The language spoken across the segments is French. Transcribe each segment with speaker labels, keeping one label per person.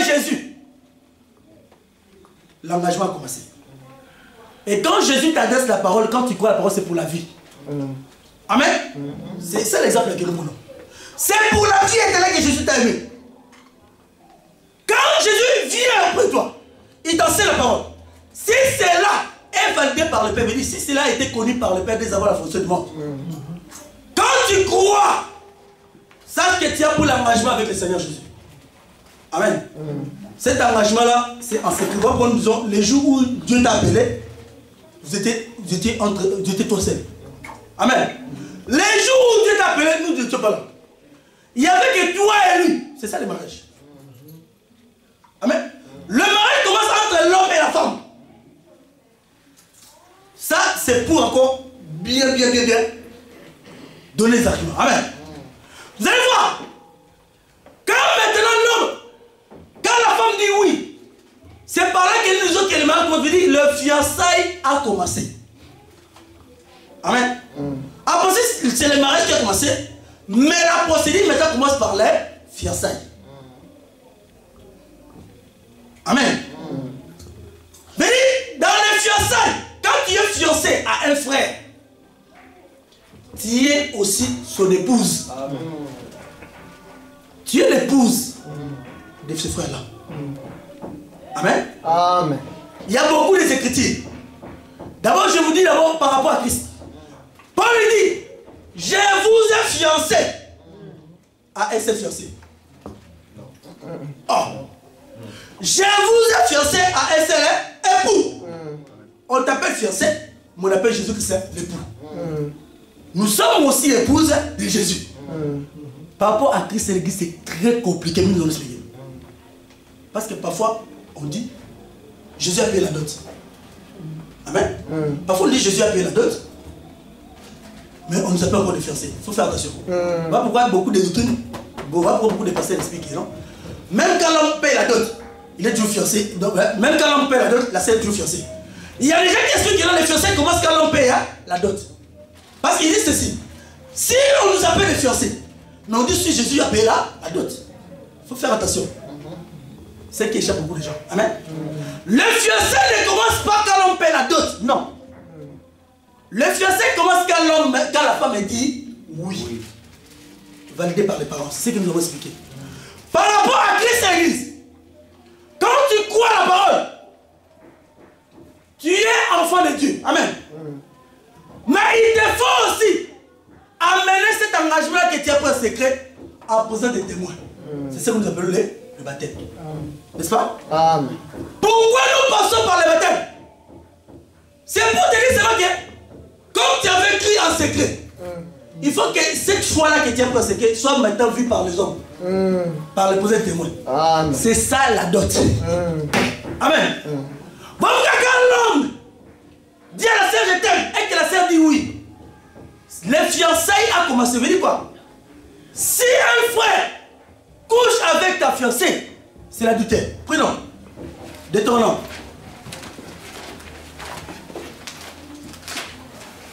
Speaker 1: Jésus, l'engagement a commencé. Et quand Jésus t'adresse la parole, quand tu crois la parole, c'est pour la vie. Amen. C'est ça l'exemple que nous voulons. C'est pour la vie éternelle que Jésus t'a aimé. Quand Jésus vient après toi, il t'enseigne la parole. Si cela est validé par le Père, si cela a été connu par le Père dès avant la fonction du monde, quand tu crois, sache que tu as pour l'engagement avec le Seigneur Jésus. Amen. Cet engagement-là, c'est en secret. Quand nous disons, les jours où Dieu t'a appelé, vous étiez toi seul. Amen. Les jours où Dieu t'a appelé, nous n'étions pas là. Il n'y avait que toi et lui. C'est ça le mariage. Amen. Le mariage commence entre l'homme et la femme. Ça, c'est pour encore bien donner les arguments. Amen. Vous allez voir. Quand maintenant l'homme, quand la femme dit oui, c'est par là que nous autres, que le mariage, comme je dis, le fiançailles a commencé. Amen. Après, c'est le mariage qui a commencé, mais la procédure maintenant commence par les fiançailles. Amen. Mais dans les fiançailles, quand tu es fiancé à un frère, tu es aussi son épouse. Amen. Tu es l'épouse de ce frère-là. Amen.
Speaker 2: Amen.
Speaker 1: Il y a beaucoup d'écritures. D'abord, je vous dis d'abord par rapport à Christ. Paul lui dit, je vous ai fiancé à un seul fiancé. Oh. Je vous ai fiancé à un seul époux. On t'appelle fiancé, mais on appelle Jésus-Christ l'époux. Nous sommes aussi épouses de Jésus. Par rapport à Christ et l'Église, c'est très compliqué, mais nous allons expliquer. Parce que parfois, on dit, Jésus a payé la dot. Amen. Parfois, on dit, Jésus a payé la dot, mais on nous appelle encore des fiancés. Il faut faire attention. Voilà pourquoi beaucoup de doctrines, voilà pourquoi beaucoup de pasteurs expliquent, non? Même quand l'homme paye la dot, il est toujours fiancé. Donc, même quand l'homme paye la dot, la sœur est toujours fiancée. Il y a des gens qui expliquent que les fiancés commencent quand l'homme paye la dot. Parce qu'ils disent ceci. Si on nous appelle des fiancés, mais on dit si Jésus a payé la dot. Il faut faire attention. C'est ce qui échappe beaucoup de gens. Amen. Le fiancé ne commence pas quand l'homme paye la dot. Non. Le fiancé commence quand la femme dit oui. Validé par les parents. C'est ce que nous avons expliqué. Par rapport à Christ et l'Église, quand tu crois la parole, tu es enfant de Dieu. Amen. Mais il te faut aussi amener cet engagement que tu as pris en secret en posant des témoins. C'est ce que nous appelons le baptême. N'est-ce pas?
Speaker 2: Amen.
Speaker 1: Pourquoi nous passons par le baptême? C'est pour te dire seulement que, comme tu avais écrit en secret, il faut que cette foi-là que tu as pris en secret soit maintenant vue par les hommes, par les posés de témoins. C'est ça la dot. Amen. Bon, quand l'homme dit à la sœur je t'aime et que la sœur dit oui, les fiançailles a commencé. Veut dire quoi? Si un frère couche avec ta fiancée, c'est l'adultère. Prenons. Détournons.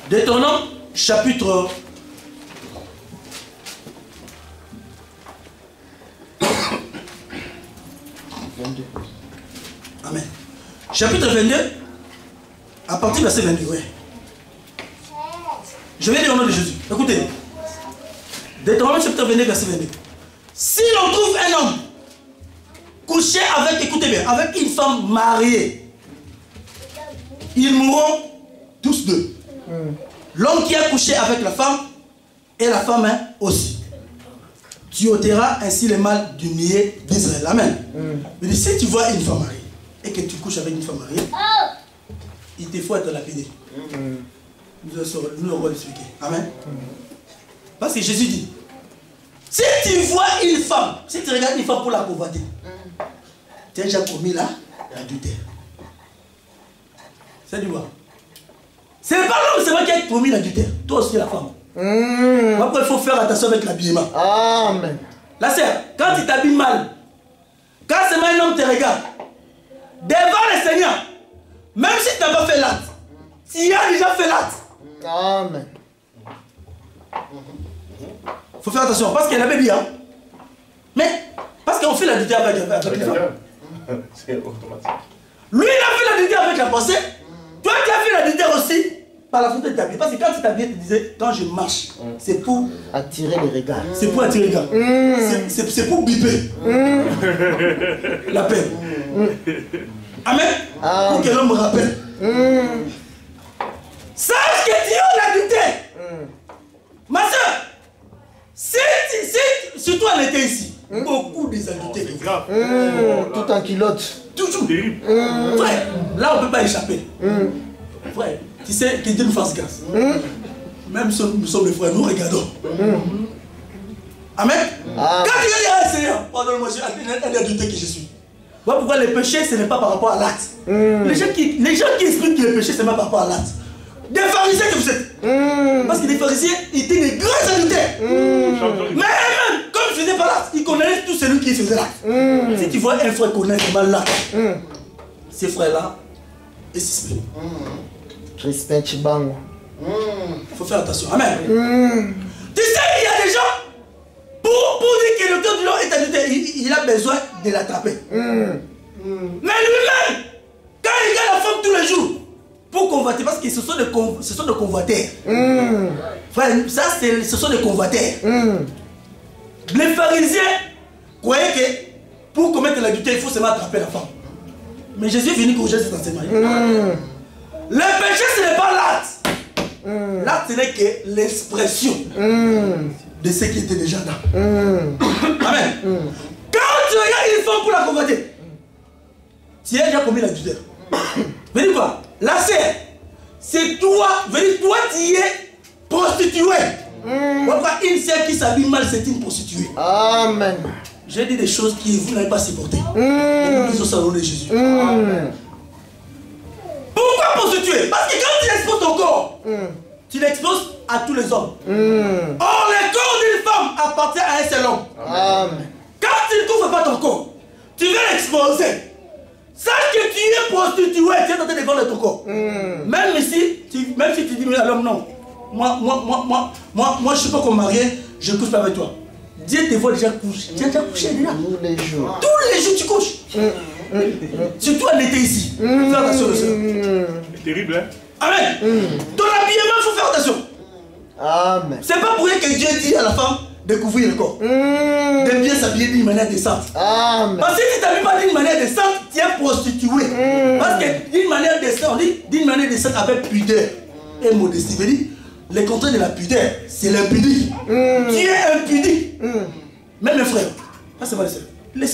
Speaker 1: Détournons, chapitre 22. Amen. Chapitre 22, à partir du verset 22. Ouais. Je vais dire au nom de Jésus. Écoutez. Deutéronome chapitre 22, verset 22. Si l'on trouve un homme couché avec, écoutez bien, avec une femme mariée, ils mourront tous deux. L'homme qui a couché avec la femme et la femme aussi. Tu ôteras ainsi le mal du milieu d'Israël. Amen. Mais si tu vois une femme mariée et que tu couches avec une femme mariée, il te faut être lapidé. Nous allons l'expliquer. Amen. Parce que Jésus dit, si tu vois une femme, si tu regardes une femme pour la convoiter, tu as déjà commis l'adultère. C'est du voir. Ce n'est pas l'homme, c'est moi qui ai commis l'adultère. Toi aussi la femme. Après, il faut faire attention avec l'habillement.
Speaker 2: Amen.
Speaker 1: La sœur, quand tu t'habilles mal, quand seulement un homme te regarde, devant le Seigneur, même si tu n'as pas fait l'acte, tu as déjà fait l'acte.
Speaker 2: Amen.
Speaker 1: Il faut faire attention, parce qu'elle avait dit, hein. Mais Parce qu'on fait l'adultère avec les femmes.
Speaker 3: C'est automatique.
Speaker 1: Lui, il a fait l'adultère avec la pensée. Toi, tu as fait l'adultère aussi par la faute de t'habiller. Parce que quand tu t'habilles, tu disais, quand je marche, c'est pour
Speaker 2: attirer les regards.
Speaker 1: C'est pour attirer les gars. C'est pour biper. La peine. Amen. Pour que l'homme me rappelle. Sache que tu as l'adultère. Ma soeur, si toi on était ici, beaucoup des adultères.
Speaker 3: C'est grave.
Speaker 2: Tout en culotte.
Speaker 1: Toujours.
Speaker 3: Terrible.
Speaker 1: Frère, là on ne peut pas échapper. Frère, tu sais que Dieu nous fasse grâce. Même si nous sommes les frères, nous regardons. Amen. Quand tu dis à Seigneur, pardonne-moi, je suis un adultère que je suis. Voilà pourquoi le péché, ce n'est pas par rapport à l'acte. Les gens qui expliquent que le péché, ce n'est pas par rapport à l'acte. Des pharisiens que vous êtes. Parce que les pharisiens étaient des grands adultères. Mais même, comme je faisais pas l'acte, ils connaissaient tout celui qui faisait l'acte. Si tu vois un frère connaître mal l'acte, ces frères-là, et suspect.
Speaker 2: Respect Chibango.
Speaker 1: Il faut faire attention. Amen. Tu sais, il y a des gens, pour dire que l'auteur du Lord est adultère, il a besoin de l'attraper. Mais lui-même, quand il regarde la femme tous les jours, pour convoiter, parce que ce sont des convoiteurs. Frère, ça, ce sont des convoiteurs. Les pharisiens croyaient que pour commettre l'adultère, il faut seulement attraper la femme. Mais Jésus est venu corriger cet enseignement. Le péché, ce n'est pas l'acte. L'acte, ce n'est que l'expression de ce qui était déjà là. Amen. Quand tu regardes une femme pour la convoiter, tu as déjà commis l'adultère. Veux dire quoi? La sœur, c'est toi, veux dire toi tu es prostituée. Pourquoi une sœur qui s'habille mal, c'est une prostituée?
Speaker 2: Amen.
Speaker 1: J'ai dit des choses que vous n'avez pas supportées. Et nous disons ça au nom de Jésus. Pourquoi prostituée? Parce que quand tu exposes ton corps, tu l'exposes à tous les hommes. Or, le corps d'une femme appartient à un seul homme.
Speaker 2: Amen.
Speaker 1: Quand tu ne couvres pas ton corps, tu veux l'exposer. Sache que tu es prostituée, tu es en train de vendre ton corps. Même si tu dis à l'homme non, moi je ne suis pas comme marié, je ne couche pas avec toi. Dieu te voit déjà coucher. Tu as déjà couché déjà.
Speaker 2: Tous les jours.
Speaker 1: Tous les jours tu couches. Surtout en été ici. Fais attention le soeur.
Speaker 3: C'est terrible, hein?
Speaker 1: Amen. Ton habillement, il faut faire attention.
Speaker 2: Amen.
Speaker 1: C'est pas pour rien que Dieu dit à la femme de couvrir le corps. De bien s'habiller d'une manière décente.
Speaker 2: Amen.
Speaker 1: Parce que si tu ne t'habilles pas d'une manière décente, tu es prostitué. Parce que d'une manière décente, on dit d'une manière décente avec pudeur et modestie. Veut dire, le contraire de la pudeur, c'est l'impudique. Tu es impudique. Même les frères, ça c'est pas les seuls. Les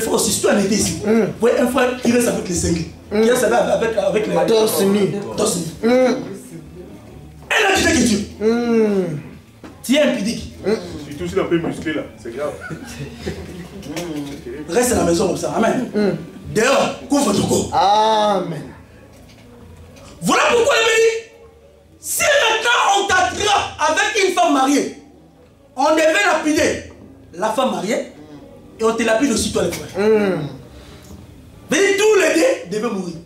Speaker 1: frères aussi, si tu en étais ici, vous voyez un frère qui reste avec les cinglés, qui reste avec les
Speaker 2: torse nu.
Speaker 1: Torse nu. Elle a dit que Dieu. Tu es impudique.
Speaker 3: Surtout si tu es un peu musclé là, c'est grave.
Speaker 1: Reste à la maison comme ça. Amen. Dehors, couvre ton corps.
Speaker 2: Amen.
Speaker 1: Voilà pourquoi il me dit, si maintenant on t'attrape avec une femme mariée, on devait lapider la femme mariée et on te lapide aussi toi les frères. Mais tous les deux devaient mourir.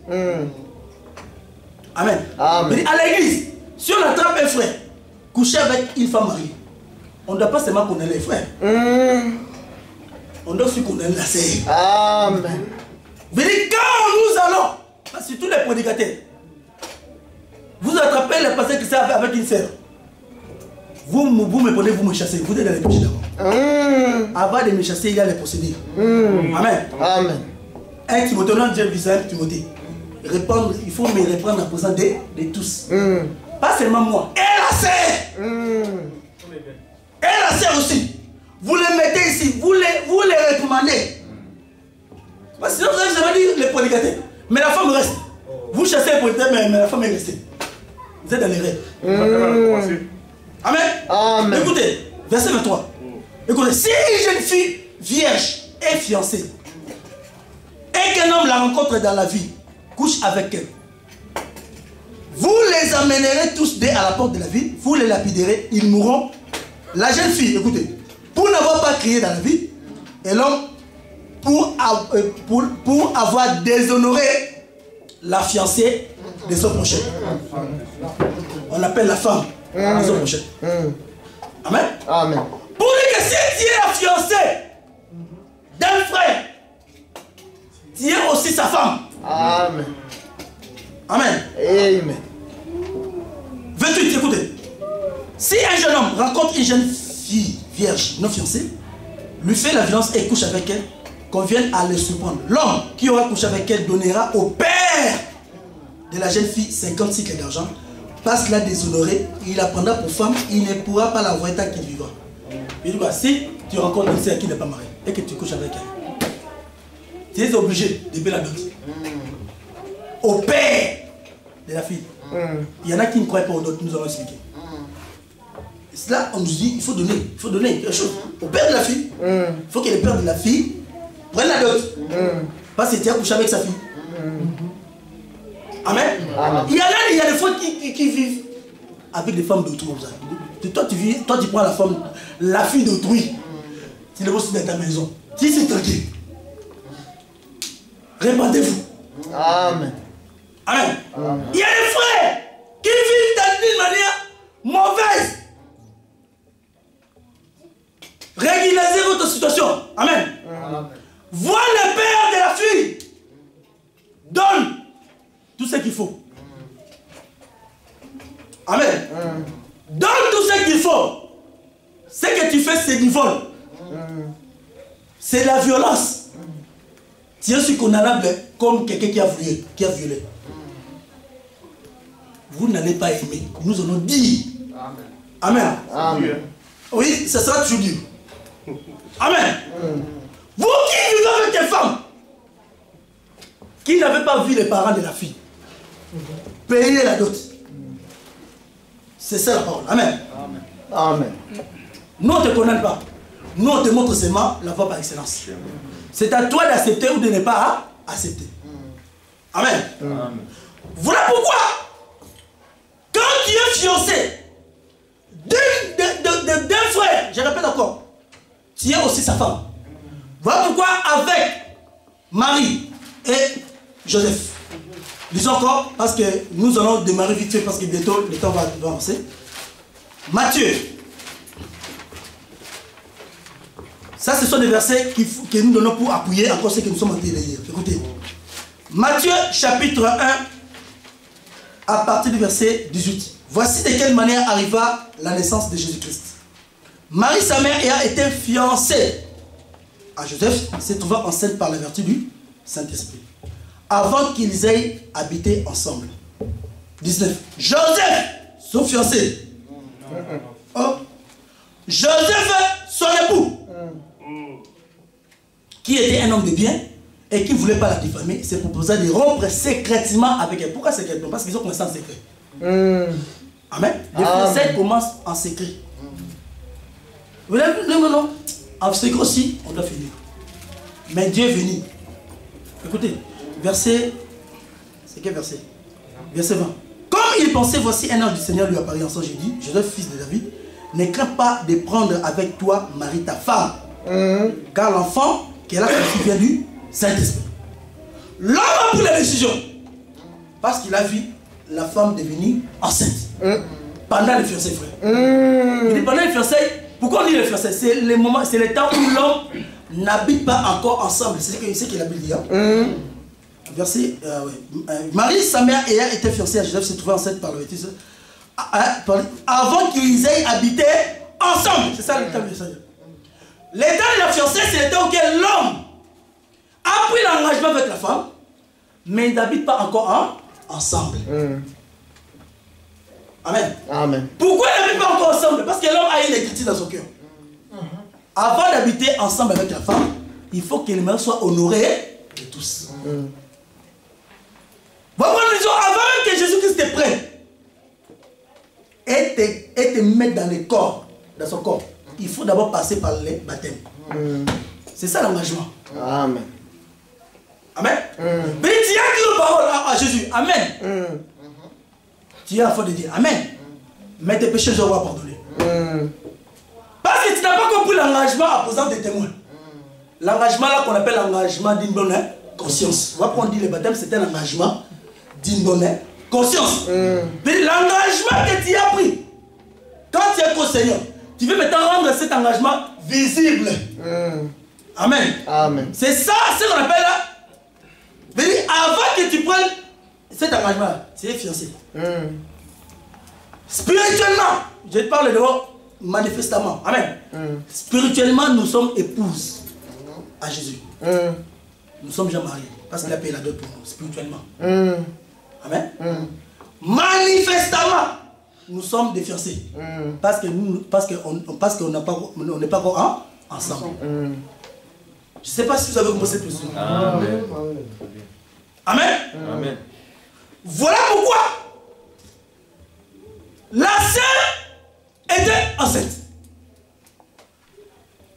Speaker 1: Amen.
Speaker 2: Amen.
Speaker 1: Mais à l'église, si on attrape un frère couché avec une femme mariée, on ne doit pas seulement connaître les frères. On doit aussi connaître la sœur.
Speaker 2: Amen.
Speaker 1: Mais quand nous allons, surtout les prédicateurs, vous attrapez les pasteurs qui savent avec une sœur. Vous me prenez, vous me chassez. Vous êtes dans les péchés d'abord. Avant de me chasser, il y a les procédures. Amen.
Speaker 2: Amen.
Speaker 1: 1 Timothée, non, Dieu vise Timothée. Répondre, il faut me reprendre en présence de tous. Pas seulement moi. Et la sœur. Et la sœur aussi. Vous les mettez ici, vous les réprimandez. Parce que sinon, vous avez jamais dit les prédicateurs. Mais la femme reste. Vous chassez les prédicateurs, mais la femme est restée. Vous êtes dans les rêves. Amen.
Speaker 2: Amen.
Speaker 1: Écoutez, verset 23. Écoutez, si une jeune fille vierge est fiancée et qu'un homme la rencontre dans la vie, couche avec elle, vous les amènerez tous deux à la porte de la ville, vous les lapiderez, ils mourront. La jeune fille, écoutez, pour n'avoir pas crié dans la vie, et l'homme pour avoir déshonoré la fiancée de son prochain. On appelle la femme de son prochain. Amen.
Speaker 2: Amen.
Speaker 1: Pour dire que si tu es la fiancée d'un frère, tu es aussi sa femme.
Speaker 2: Amen.
Speaker 1: Amen.
Speaker 2: Amen.
Speaker 1: 28, écoutez. Si un jeune homme rencontre une jeune fille vierge, non fiancée, lui fait la violence et couche avec elle, qu'on vienne à le surprendre. L'homme qui aura couché avec elle donnera au père de la jeune fille 50 cycles d'argent, parce qu'il a déshonoré, il la prendra pour femme, il ne pourra pas la voir tant qu'il vivra. Il dit quoi? Si tu rencontres une sœur qui n'est pas mariée et que tu couches avec elle, tu es obligé de payer la dot au père de la fille. Il y en a qui ne croient pas aux dots, nous allons expliquer. Là, on nous dit il faut donner quelque chose au père de la fille. Il faut que le père de la fille prenne la dot. Parce que tu as couché avec sa fille. Amen. Il y a des fois qui vivent avec des femmes d'autrui comme ça. Toi, tu prends la fille d'autrui. Tu le vois dans ta maison. Si c'est tranquille. Répandez-vous.
Speaker 2: Amen.
Speaker 1: Amen. Il y a des frères qui vivent d'une manière mauvaise. Régularisez votre situation. Amen. Vois le père de la fille. Donne tout ce qu'il faut. Amen. Donne tout ce qu'il faut. Ce que tu fais, c'est du vol. C'est la violence. Tu es condamnable comme quelqu'un qui a violé. Vous n'allez pas aimer. Nous allons dire. Amen.
Speaker 2: Amen.
Speaker 1: Oui, ce sera toujours dur. Amen. Vous qui vivez avec des femmes qui n'avaient pas vu les parents de la fille, payez la dot. C'est ça la parole. Amen.
Speaker 2: Amen.
Speaker 1: Nous, on ne te connaît pas. Nous, on te montre seulement la voie par excellence. C'est à toi d'accepter ou de ne pas accepter. Amen. Voilà pourquoi, quand tu es fiancé d'un frère, je répète encore, tu es aussi sa femme. Voilà pourquoi avec Marie et Joseph, disons encore, parce que nous allons démarrer vite fait, parce que bientôt le temps va avancer. Matthieu. Ça, ce sont des versets que nous donnons pour appuyer encore ce que nous sommes en train de lire. Écoutez. Matthieu chapitre 1, à partir du verset 18. Voici de quelle manière arriva la naissance de Jésus-Christ. Marie, sa mère, ayant été fiancée à Joseph, se trouva enceinte par la vertu du Saint-Esprit, avant qu'ils aient habité ensemble. 19. Joseph, son fiancé. Oh. Joseph, son époux, qui était un homme de bien et qui ne voulait pas la diffamer, s'est proposé de rompre secrètement avec elle. Pourquoi secrètement? Parce qu'ils ont commencé en secret. Amen. Les fiançailles commencent en secret. Vous l'avez vu? Non. En secret aussi, on doit finir. Mais Dieu est venu. Écoutez, verset. C'est quel verset? Verset 20. Comme il pensait, voici un ange du Seigneur lui apparut en songe et dit, Joseph, fils de David, ne crains pas de prendre avec toi Marie ta femme, car l'enfant qu'elle a conçu vient du Saint-Esprit. L'homme a pris la décision parce qu'il a vu la femme devenir enceinte pendant les fiançailles, frère. Il dit pendant les fiançailles, pourquoi on dit les fiançailles? C'est le moment, c'est le temps où l'homme n'habite pas encore ensemble. C'est ce qu'il a dit. Verset, Marie, sa mère, ayant été fiancée à Joseph, se trouvait enceinte par le bêtise. Avant qu'ils aient habité ensemble. C'est ça le temps du Seigneur. L'état de la fiancée, c'est le temps auquel l'homme a pris l'engagement avec la femme, mais ils n'habitent pas encore ensemble. Amen.
Speaker 2: Amen.
Speaker 1: Pourquoi ils n'habitent pas encore ensemble? Parce que l'homme a une écriture dans son cœur. Avant d'habiter ensemble avec la femme, il faut que le mariage soit honoré de tous. Voilà, nous disons, avant même que Jésus-Christ te prenne et te mette dans le corps, dans son corps, il faut d'abord passer par les baptêmes. C'est ça l'engagement.
Speaker 2: Amen.
Speaker 1: Amen. Mais tu as dit une parole à Jésus. Amen. Tu as la foi de dire Amen. Mais tes péchés seront pardonnés. Parce que tu n'as pas compris l'engagement à présent des témoins. L'engagement là qu'on appelle l'engagement d'une bonne conscience. Voilà pourquoi on dit le baptême, c'est un engagement d'une bonne conscience. Mais l'engagement que tu as pris, quand tu es au Seigneur, tu veux maintenant rendre cet engagement visible. Amen.
Speaker 2: Amen.
Speaker 1: C'est ça, ce qu'on appelle là. Avant que tu prennes cet engagement, c'est fiancé. Spirituellement, je te parle de manifestement. Amen. Spirituellement, nous sommes épouses à Jésus. Nous sommes déjà mariés. Parce qu'il a payé la dot pour nous, spirituellement. Amen. Manifestement, nous sommes des fiancés. Parce qu'on n'est pas encore ensemble. Je ne sais pas si vous avez compris cette question.
Speaker 3: Amen.
Speaker 1: Amen.
Speaker 3: Amen.
Speaker 1: Voilà pourquoi la sœur était enceinte.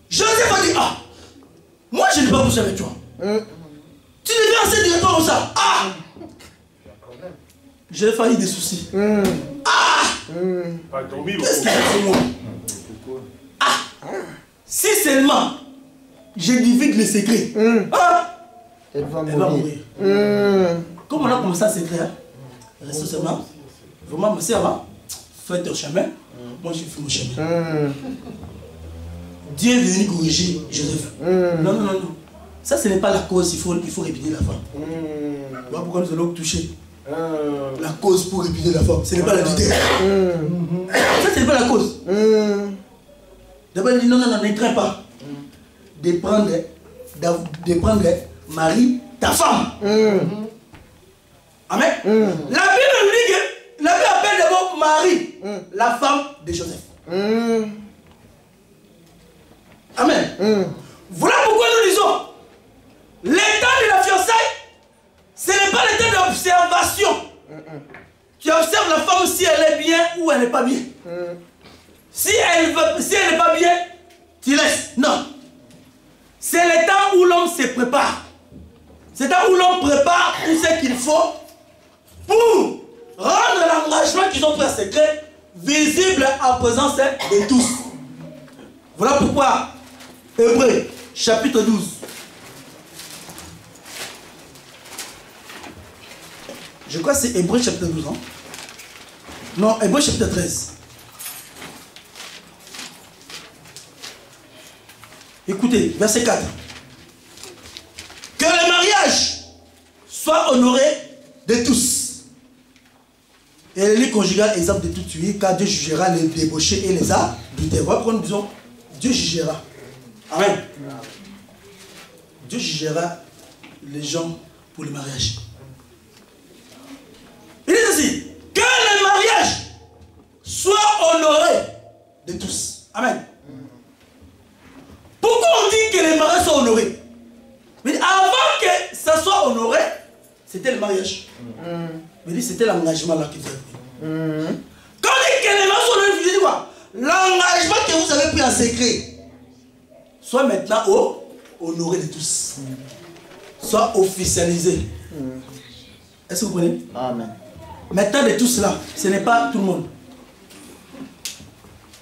Speaker 1: Joseph a dit, ah, moi je n'ai pas couché avec toi. Tu deviens enceinte directement comme ça. Ah, j'ai failli des soucis.
Speaker 3: Pas dormir.
Speaker 1: Qu'est-ce qu'il y a pour moi? Ah, si seulement je divulgue le secret,
Speaker 2: Elle va
Speaker 1: elle va
Speaker 2: mourir.
Speaker 1: mourir. Comme on a commencé à secret, reste seulement, vraiment, ma soeur, fais ton chemin, moi je fais mon chemin. Dieu est venu corriger Joseph. Non, non, non, non. Ça, ce n'est pas la cause, il faut répéter la femme. Voilà pourquoi nous allons toucher la cause pour répéter la femme. Ce n'est pas la vérité. Ça, ce n'est pas la cause. D'abord, il dit non, non, non, ne crains pas de prendre Marie, ta femme. Amen. La Bible nous dit que la Bible appelle d'abord Marie, la femme de Joseph. Amen. Voilà pourquoi nous disons l'état de la fiançailles, ce n'est pas l'état d'observation. Tu observes la femme si elle est bien ou elle n'est pas bien. Si elle n'est pas bien, tu laisses. Non. C'est l'état où l'homme se prépare. C'est l'état où l'homme prépare tout ce qu'il faut pour rendre l'engagement qu'ils ont pris à secret visible en présence de tous. Voilà pourquoi Hébreux chapitre 12. Je crois que c'est Hébreux chapitre 12. Hein? Non, Hébreux chapitre 13. Écoutez, verset 4. Que le mariage soit honoré de tous. Et le lit conjugal exemple de tout tuer, car Dieu jugera les débauchés et les adultères. Voilà pourquoi nous disons Dieu jugera. Amen. Dieu jugera les gens pour le mariage. Il dit ainsi, que le mariage soit honoré de tous. Amen. Pourquoi on dit que les mariages soient honorés? Mais avant que ça soit honoré, c'était le mariage. Mais c'était l'engagement là qui vous avez pris. Quand on dit que les mariages sont honorés, vous dites quoi? L'engagement que vous avez pris en secret soit maintenant honoré de tous. Soit officialisé. Est-ce que vous comprenez? Amen. Maintenant de tout cela, ce n'est pas tout le monde.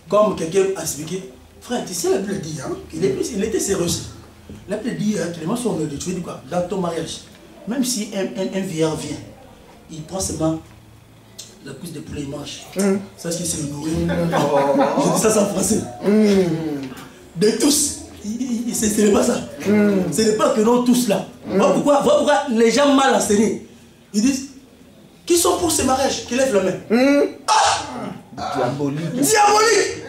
Speaker 1: Comme quelqu'un a expliqué, frère, tu sais, la Bible dit, hein, il était sérieux. La Bible dit, que les gens sont honorés. Tu veux dire quoi? Dans ton mariage, même si un vieillard vient, il prend seulement la cuisse de poulet, il mange. Ça, c'est qu'il s'est honoré. Je dis ça en français. De tous. Ce n'est pas ça. Ce n'est pas que non tous là. Voilà pourquoi les gens mal enseignés, ils disent, qui sont pour ce mariage? Qui lèvent la main. Diabolique. Diabolique.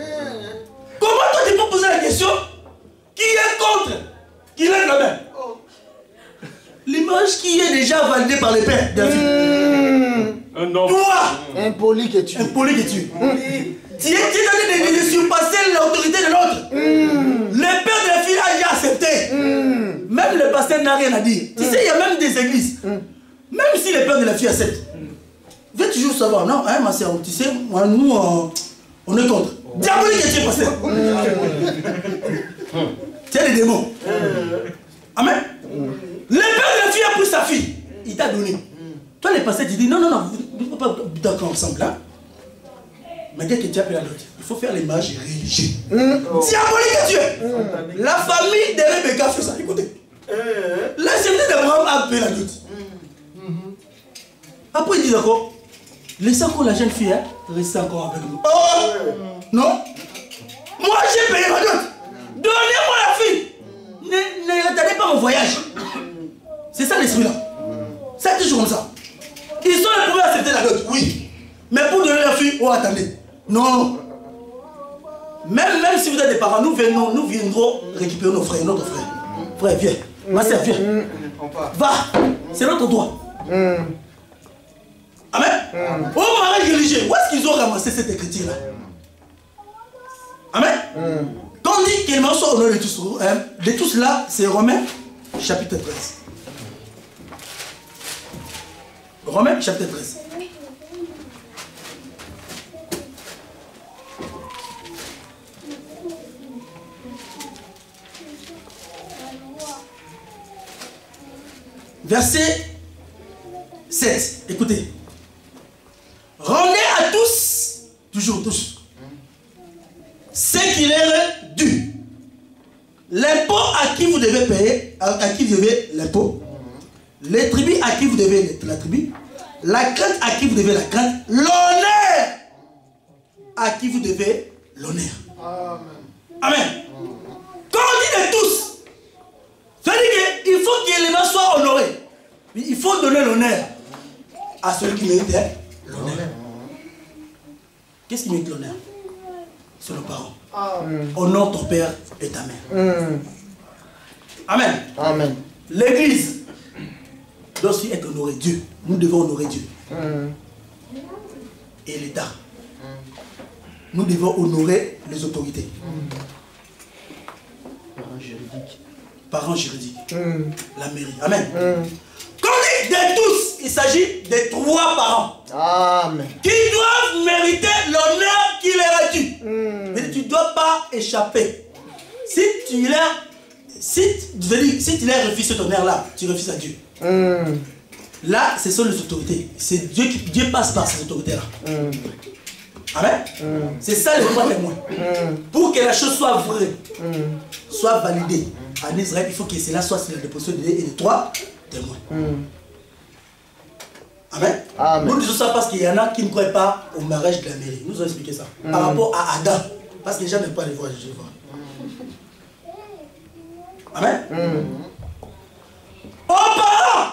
Speaker 1: Comment toi tu peux poser la question? Qui est contre? Qui lève la main? L'image qui est déjà validée par les pères.
Speaker 3: Un homme.
Speaker 1: Toi,
Speaker 2: impoli que tu.
Speaker 1: Impoli que tu. Tu es donné de surpasser l'autorité de l'autre. Le père de la fille a déjà accepté. Même le pasteur n'a rien à dire. Tu sais, il y a même des églises. Même si le père de la fille accepte, je vais toujours savoir. Non, hein, ma soeur, tu sais, moi, nous, on est contre. Diabolique que tu es, pasteur. Tu es les démons. Amen. Le père de la fille a pris sa fille. Il t'a donné. Toi, le pasteur, tu dis non, non, non, vous ne pouvez pas d'accord ensemble là. Mais dès que tu as pris la note, il faut faire l'image religieuse. Diabolique que tu es. La famille de Rebecca fait ça. Écoutez. La famille d'Abraham a pris la note. Après, il dit encore, laissez encore la jeune fille, hein, restez encore avec nous. Oh non. Moi, j'ai payé ma note. Donnez-moi la fille. ne retardez pas mon voyage. C'est ça l'esprit là. C'est toujours comme ça. Ils sont les premiers à accepter la dot, oui. Mais pour donner leur fille, oh attendez. Non. Même si vous êtes des parents, nous viendrons récupérer nos frères, notre frère. Frère, viens. Ma soeur, viens. Va. C'est notre droit. Amen. Au mariage religieux, où est-ce qu'ils ont ramassé cette écriture là? Amen. Quand on dit qu'ils soit honoré de tous là, c'est Romains chapitre 13. Romains chapitre 13. Verset 7. Écoutez. Rendez à tous, toujours tous, ce qu'il est dû. L'impôt à qui vous devez payer, à qui vous devez l'impôt. Les tribus à qui vous devez la tribu. La crainte à qui vous devez la crainte. L'honneur à qui vous devez l'honneur. Amen. Quand on dit de tous, ça veut dire qu'il faut que l'élément soit honoré. Il faut donner l'honneur à celui qui mérite l'honneur. Qu'est-ce qui mérite l'honneur? C'est le parent. Honore ton père et ta mère. Amen. Amen. L'église doit aussi être honorée. Dieu. Nous devons honorer Dieu. Et l'État. Nous devons honorer les autorités. Parents juridiques. Parents juridiques. La mairie. Amen. Quand on dit de tous, il s'agit de 3 parents. Amen. Qui doivent mériter l'honneur qui leur est dû. Mais tu ne dois pas échapper. Si tu leur refuses cet honneur-là, tu refuses à Dieu. Là, ce sont les autorités. C'est Dieu passe par ces autorités-là. Amen. C'est ça les 3 témoins. Pour que la chose soit vraie, soit validée en Israël, il faut que cela soit sur la déposition des 3 témoins. Amen. Amen. Nous disons ça parce qu'il y en a qui ne croient pas au mariage de la mairie. Nous allons expliquer ça. Par rapport à Adam. Parce que les gens n'aiment pas les voir, je vois. Amen. Aux parents,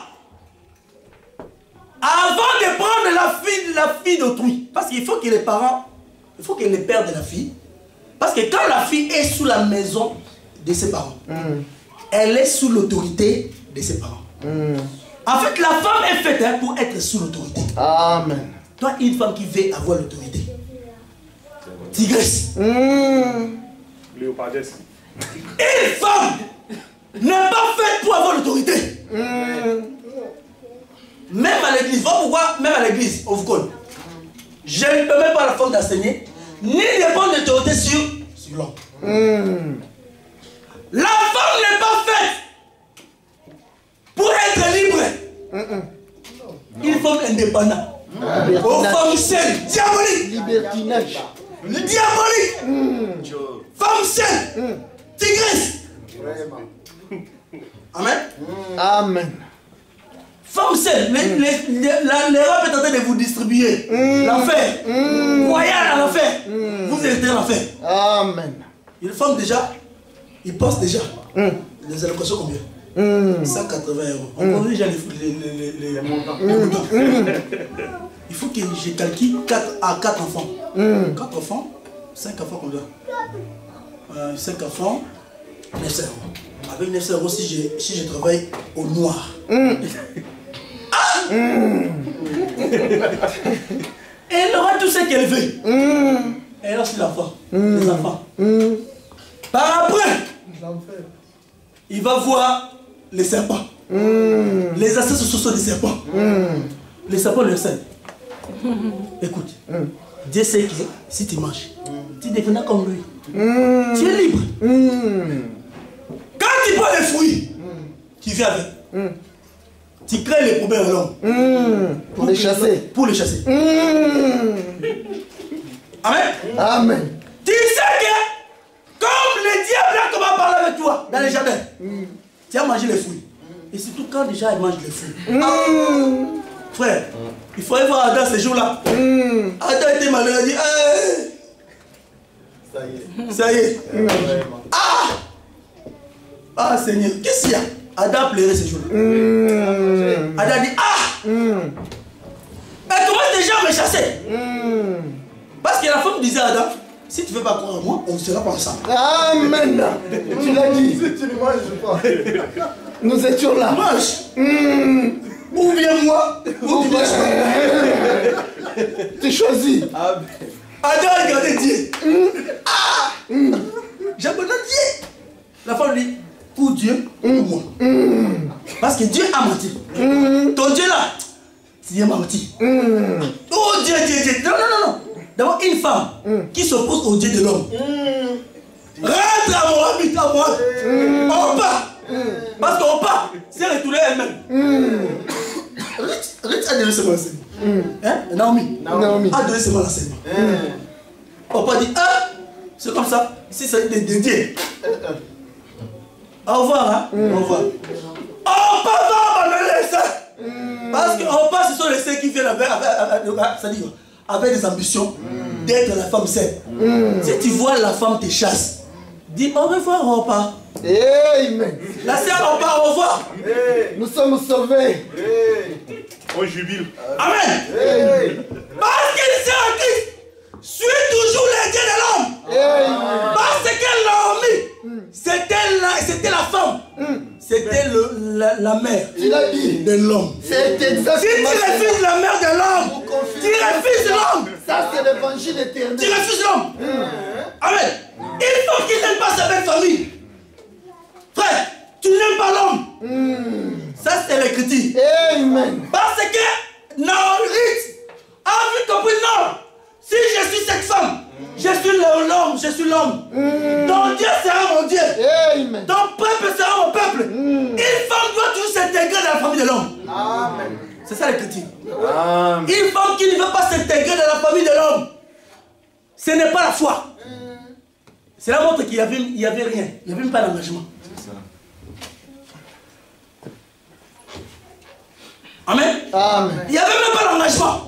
Speaker 1: avant de prendre la fille d'autrui, parce qu'il faut que les parents, il faut que les pères de la fille, parce que quand la fille est sous la maison de ses parents, elle est sous l'autorité de ses parents. En fait, la femme est faite pour être sous l'autorité. Amen. Toi, une femme qui veut avoir l'autorité. Tigresse.
Speaker 3: Léopardesse.
Speaker 1: Une femme n'est pas faite pour avoir l'autorité. Même à l'église. Voilà pourquoi, même à l'église, on vous connaît. Je ne peux même pas la femme d'enseigner, ni de prendre l'autorité sur l'homme. La femme n'est pas faite pour être libre. Une femme indépendante. Aux femmes seules, diabolique.
Speaker 2: Libertinage.
Speaker 1: Diabolique. Femme seule. Tigresse. Amen. Amen. Femme seule. L'Europe est en train de vous distribuer l'enfer. Royal à l'enfer. Vous héritez l'enfer. Amen. Une femme déjà, il pense déjà. Les allocations combien? 180 €. On connaît déjà les montants. Il faut que je calcule 4 enfants. 4 enfants, 5 enfants combien? 5 enfants, 900 €. Avec 900 € si je travaille au noir. Elle aura tout ce qu'elle veut. Elle a aussi l'enfant, les enfants. Par après, il va voir les serpents. Les assassins sont des serpents. Les serpents le savent. Écoute, Dieu sait que si tu manges, tu deviendras comme lui. Tu es libre. Quand tu prends les fruits, tu viens avec. Tu crées les problèmes à l'homme.
Speaker 2: Pour les chasser.
Speaker 1: Pour les chasser. Amen.
Speaker 2: Amen.
Speaker 1: Tu sais que, comme le diable a comment parler avec toi dans les jardins, tu as mangé les fruits. Et surtout quand déjà il mange les fruits. Frère, il faut aller voir Adam ces jours-là. Adam était malheureux, il dit hey, ça y est. Ah! Ah Seigneur, qu'est-ce qu'il y a? Adam pleurait ce jour-là. Adam dit, ah! Mais comment ces gens me chassaient? Parce que la femme disait à Adam, si tu ne veux pas croire en moi, on ne sera pas ensemble.
Speaker 2: Amen. Tu l'as dit. Nous étions là.
Speaker 1: Mange. Ou bien moi, ou bien
Speaker 2: tu choisis.
Speaker 1: Adam a regardé Dieu. J'abandonne Dieu. La femme dit, pour Dieu ou moi. Parce que Dieu a menti. Ton Dieu là, Dieu m'a menti. Oh Dieu, Dieu, Dieu. Non. D'abord, une femme qui s'oppose au Dieu de l'homme. Rentre à Moabit, à moi. On part. Parce qu'on part, c'est retourner elle-même. Ruth a donné ce l'enseignement. Naomi a donné ce l'enseignement. On peut dire, ah, c'est comme ça. Si c'est dédié. Au revoir, hein. Au revoir. On peut pas abandonner les saints. Parce qu'on passe, ce sont les saints qui viennent avec des ambitions d'être la femme saine. Si tu vois la femme te chasse, dis au revoir, on repart.
Speaker 2: Amen.
Speaker 1: La sœur, on part, au revoir.
Speaker 2: Nous sommes sauvés.
Speaker 3: On jubile.
Speaker 1: Amen. Parce qu'il sait en Christ, suis toujours les dieux de l'homme. Parce que Naomi, c'était la femme. C'était la mère de l'homme.
Speaker 2: C'est exactement.
Speaker 1: Si tu refuses la mère de l'homme, tu refuses l'homme.
Speaker 2: Ça, c'est l'évangile éternel.
Speaker 1: Tu refuses l'homme. Amen. Il faut qu'il n'aime pas sa belle famille. Frère, tu n'aimes pas l'homme. Ça, c'est l'écriture.
Speaker 2: Amen.
Speaker 1: Parce que Naomi a vu compris, non. Si je suis cette femme, je suis l'homme, je suis l'homme. Ton Dieu sera mon Dieu.
Speaker 2: Amen.
Speaker 1: Ton peuple sera mon peuple. Une femme doit toujours s'intégrer dans la famille de l'homme.
Speaker 2: Amen.
Speaker 1: C'est ça l'écriture. Une femme qui ne veut pas s'intégrer dans la famille de l'homme, ce n'est pas la foi. C'est la montre qu'il n'y avait rien. Il n'y avait même pas d'engagement. Amen.
Speaker 2: Amen.
Speaker 1: Il n'y avait même pas d'engagement.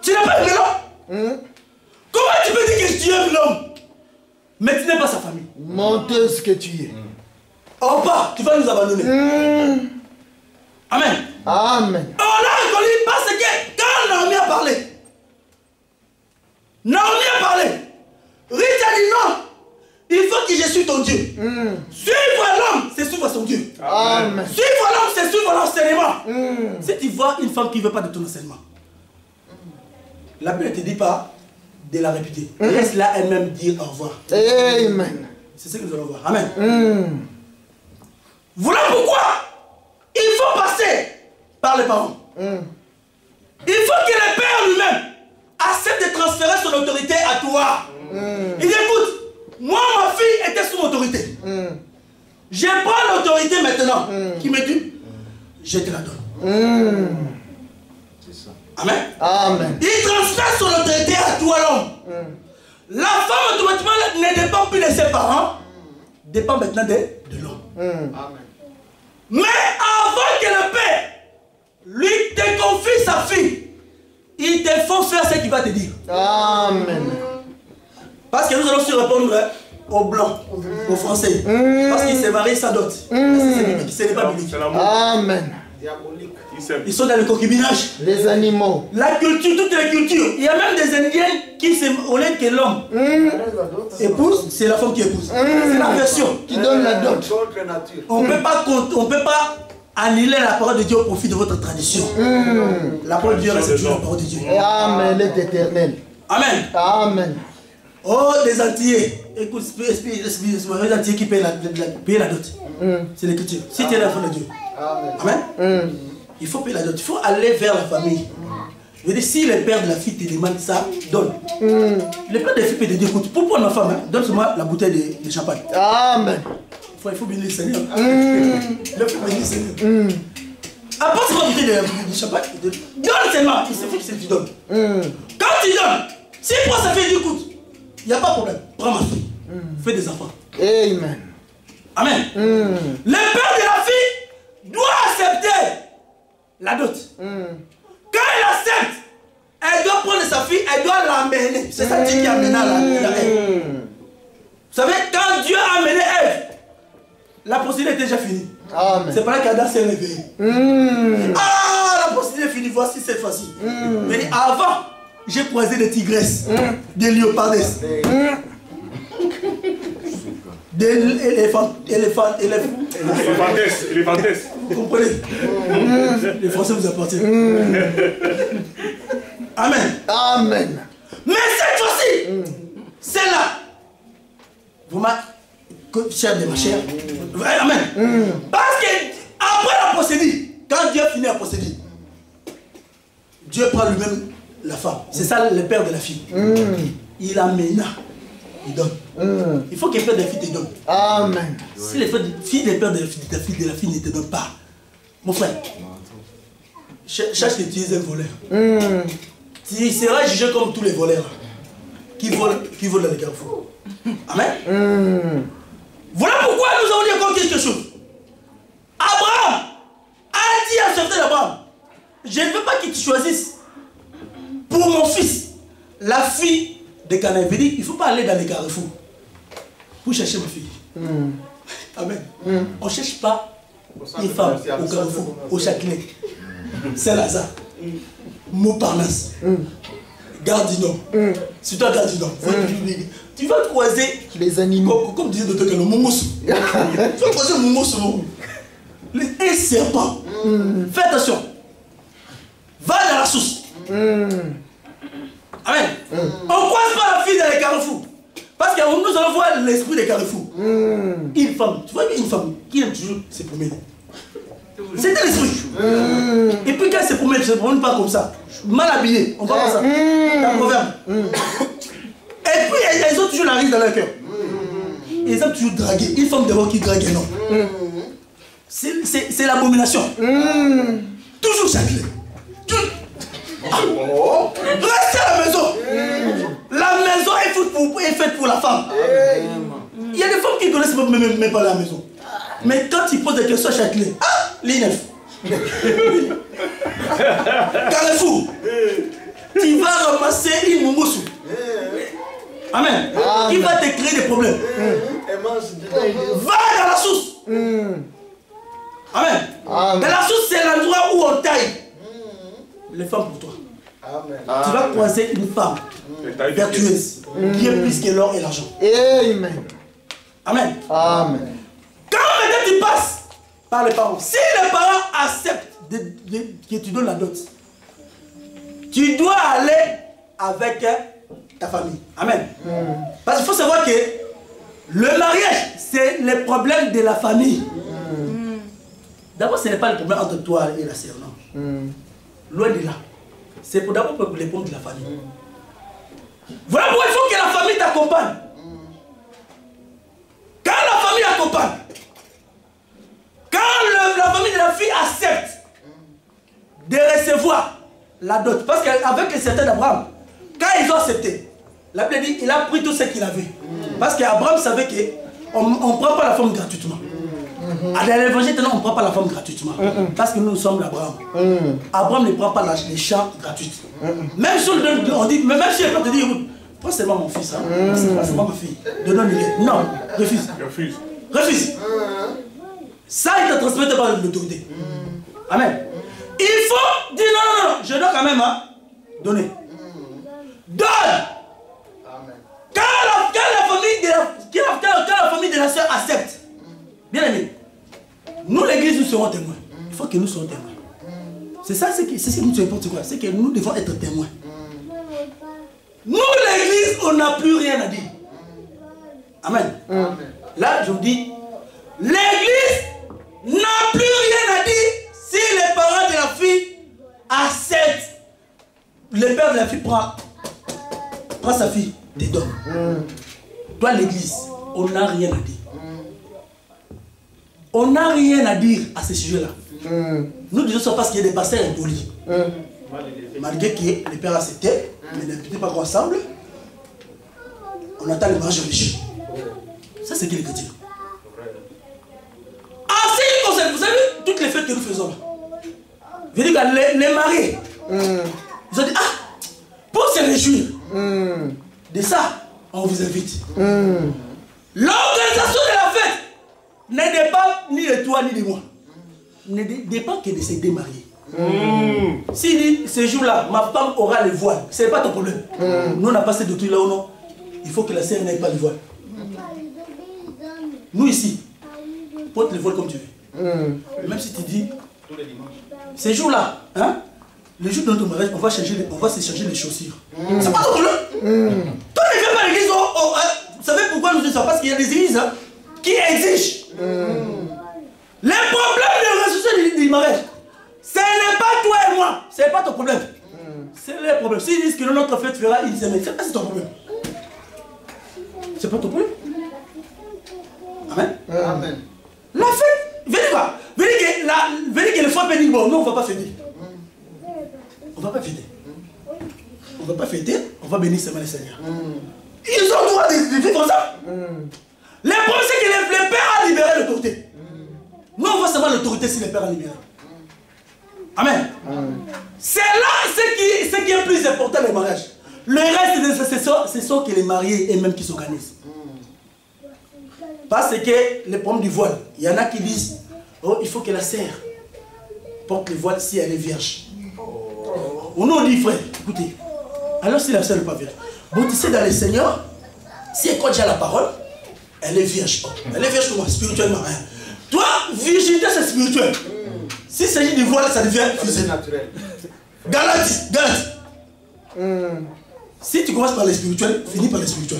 Speaker 1: Tu n'as pas aimé l'homme. Comment tu peux dire que tu aimes l'homme, mais tu n'aimes pas sa famille?
Speaker 2: Menteuse que tu es.
Speaker 1: Oh pas, tu vas nous abandonner. Amen.
Speaker 2: Amen.
Speaker 1: On a reconnu parce que quand Naomi a parlé, Ruth a dit non, il faut que je suive ton Dieu. Suivre l'homme, c'est suivre son Dieu.
Speaker 2: Amen.
Speaker 1: Suivre l'homme, c'est suivre l'enseignement. Si tu vois une femme qui ne veut pas de ton enseignement, la Bible ne te dit pas de la répéter. Laisse-la elle-même dire au revoir.
Speaker 2: Amen.
Speaker 1: C'est ce que nous allons voir. Amen. Voilà pourquoi il faut passer par les parents. Il faut que le père lui-même accepte de transférer son autorité à toi. Il dit, écoute, moi ma fille était sous autorité. Je prends l'autorité maintenant. Qui me dit, je te la donne. Amen.
Speaker 2: Amen.
Speaker 1: Il transfère son autorité à toi l'homme. La femme automatiquement ne dépend plus de ses parents, dépend maintenant de l'homme. Mais avant que le père lui te confie sa fille, il te faut faire ce qu'il va te dire.
Speaker 2: Amen.
Speaker 1: Parce que nous allons se répondre aux blancs, aux français. Parce qu'ils se marient sans dot. Ce n'est pas biblique.
Speaker 2: Amen.
Speaker 1: Ils sont dans le concubinage.
Speaker 2: Les animaux.
Speaker 1: La culture, toutes les cultures. Il y a même des Indiens qui se honnêtent que l'homme épouse, c'est la femme qui épouse. C'est la version.
Speaker 2: Qui donne la dot.
Speaker 1: On ne peut pas annuler la parole de Dieu au profit de votre tradition. La parole de Dieu reste toujours la parole de Dieu.
Speaker 2: Amen, elle est éternelle.
Speaker 1: Amen.
Speaker 2: Amen.
Speaker 1: Oh, les Antillais. Écoute, les Antillais qui payent la dot. C'est l'écriture. Si tu es l'enfant de Dieu. Amen. Il faut payer la dot. Il faut aller vers la famille. Je veux dire, si le père de la fille te demande ça, donne. Le père de la fille peut te dire, écoute, pour ma femme, donne-moi la bouteille de champagne.
Speaker 2: Amen.
Speaker 1: Il faut bénir le Seigneur. Il faut bénir le Seigneur. Apporte ma bouteille de champagne. Donne seulement. Il suffit que tu donnes. Quand tu donnes, si pour sa fille, écoute, il n'y a pas de problème. Prends ma fille. Fais des enfants.
Speaker 2: Amen.
Speaker 1: Amen. Le père de la fille doit accepter la dot. Quand elle accepte, elle doit prendre sa fille, elle doit l'amener. C'est ça qui amène la haine. Vous savez, quand Dieu a amené Ève la procédure était déjà finie.
Speaker 2: Amen.
Speaker 1: C'est pas là qu'Adam s'est réveillé. Ah, la procédure est finie, voici cette fois-ci. Mais avant, j'ai croisé des tigresses, des léopardesses, des
Speaker 3: Éléphantesses.
Speaker 1: vous comprenez? Les Français vous appartiennent. Amen.
Speaker 2: Amen.
Speaker 1: Mais cette fois-ci, celle-là, vous m'avez, chère de ma chère, amen. Parce que après la procédure, quand Dieu finit la procédure, Dieu prend lui-même la femme. C'est ça le père de la fille. Il amène, il donne. Il faut que le père de la fille te donne.
Speaker 2: Amen.
Speaker 1: Si les filles des pères de la fille ne te donnent pas, mon frère, cherche que tu es un voleur. Tu seras jugé comme tous les voleurs qui volent dans les carrefours. Amen. Voilà pourquoi nous avons dit encore quelque chose. Abraham a dit à certains d'Abraham, je ne veux pas qu'il te choisisse pour mon fils la fille de Canaan. Il dit, il ne faut pas aller dans les carrefours pour chercher ma fille. Amen. On ne cherche pas une femme au carrefour, au Châtelet, Saint-Lazare, Montparnasse, Gare du Nord. C'est toi, Gare du Nord. Tu vas croiser
Speaker 2: les animaux.
Speaker 1: Comme disait Dr. Kano, Moumoussou. Tu vas croiser Moumoussou. Un serpent. Fais attention. Va dans la source. Amen. On ne croise pas la fille dans les carrefours. Parce que nous allons voir l'esprit des carrefours. Une femme, tu vois une femme qui aime toujours se promener. C'était l'esprit. Et puis quand elle se promène pas comme ça. Mal habillée, on va voir ça. Dans le proverbe. Et puis elles ont toujours la ruse dans leur cœur. Ils aiment toujours draguer. Une femme d'abord qui drague, non. C'est l'abomination. Toujours chacun. Restez à la maison. La maison est faite pour la femme. Il y a des femmes qui ne connaissent même pas la maison. Mais quand ils posent des questions à Châtelet, l'INEF, Carrefour, tu vas ramasser une moumoussou. Amen. Qui va te créer des problèmes. Va dans la source. Amen. Dans la source, c'est l'endroit où on taille les femmes pour toi. Amen. Tu vas croiser une femme vertueuse qui est plus que l'or et l'argent.
Speaker 2: Amen.
Speaker 1: Amen.
Speaker 2: Amen.
Speaker 1: Quand maintenant tu passes par les parents, si les parents acceptent que tu donnes la dot, tu dois aller avec ta famille. Amen. Parce qu'il faut savoir que le mariage, c'est le problème de la famille. D'abord, ce n'est pas le problème entre toi et la sœur, non. Loin de là. C'est d'abord pour les problèmes de la famille. Voilà pourquoi il faut que la famille t'accompagne. Quand la famille accompagne, quand la famille de la fille accepte de recevoir la dot, parce qu'avec les certains d'Abraham, quand ils ont accepté, la Bible dit qu'il a pris tout ce qu'il avait. Parce qu'Abraham savait qu'on ne prend pas la femme gratuitement. À l'évangile, on ne prend pas la femme gratuitement. Parce que nous sommes l'Abraham. Abraham ne prend pas les champs gratuitement. Même si on dit, mais même si elle peut te dire, prends seulement mon fils, prends seulement ma fille. Donne-le. Non, refuse. Refuse. Ça, il ne te transmet pas l'autorité. Amen. Il faut dire non, je dois quand même donner. Donne. Quand la famille de la soeur accepte, bien aimé, nous l'église, nous serons témoins. Il faut que nous soyons témoins. C'est ça, c'est ce qui nous importe quoi. C'est que nous devons être témoins. Nous l'église, on n'a plus rien à dire. Amen. Là, je vous dis, l'église n'a plus rien à dire si les parents de la fille acceptent. Le père de la fille prend sa fille, te donne. Toi, l'église, on n'a rien à dire. On n'a rien à dire à ce sujet-là. Nous disons ça parce qu'il y a des pasteurs impolis. Malgré que les pères acceptaient, mais n'étaient pas ensemble, on attend le mariage religieux. Ça, c'est qui les chrétiens. En ce qui concerne, vous savez, toutes les fêtes que nous faisons là, je veux dire que les mariés, ils ont dit, pour se réjouir de ça, on vous invite. L'organisation de la fête, ne dépend ni de toi ni de moi. Ne dépend que de se démarier. S'il dit, ce jour-là, ma femme aura le voile, ce n'est pas ton problème. Nous, on a passé de tout là ou non. Il faut que la sœur n'ait pas le voile. Nous ici, porte le voile comme tu veux. Même si tu dis, ce jour-là, hein, le jour de notre mariage, on va se changer les chaussures. C'est pas ton problème. Toi, ne viens pas à l'église. Vous savez pourquoi nous disons ça? Parce qu'il y a des églises hein, qui exigent. Les problèmes de ressources du mariage, ce n'est pas toi et moi. Ce n'est pas ton problème. C'est le problème. S'ils disent que notre fête fera une semaine, c'est ton problème. C'est pas ton problème. Amen.
Speaker 2: Amen.
Speaker 1: La fête, venez voir. Venez que les fois bénissent. Bon, nous on ne va pas fêter. On ne va pas fêter. On ne va pas fêter, on va bénir seulement le Seigneur. Ils ont le droit de vivre comme ça. Le problème c'est que le Père a libéré l'autorité. Nous on va seulement l'autorité si le Père a libéré. Amen. C'est là ce qui est plus important le mariage. Le reste, ce sont que les mariés eux-mêmes qui s'organisent. Parce que le problème du voile, il y en a qui disent, oh, il faut que la sœur porte le voile si elle est vierge. On nous dit, frère, écoutez, alors si la sœur n'est pas vierge, bon, tu sais, dans le Seigneur, si elle croit déjà la parole, elle est vierge. Elle est vierge comment? Spirituellement. Hein. Toi, virginité, c'est spirituel. Si s'agit du voile, ça devient physique. Galatie. Si tu commences par le spirituel, finis par le spirituel.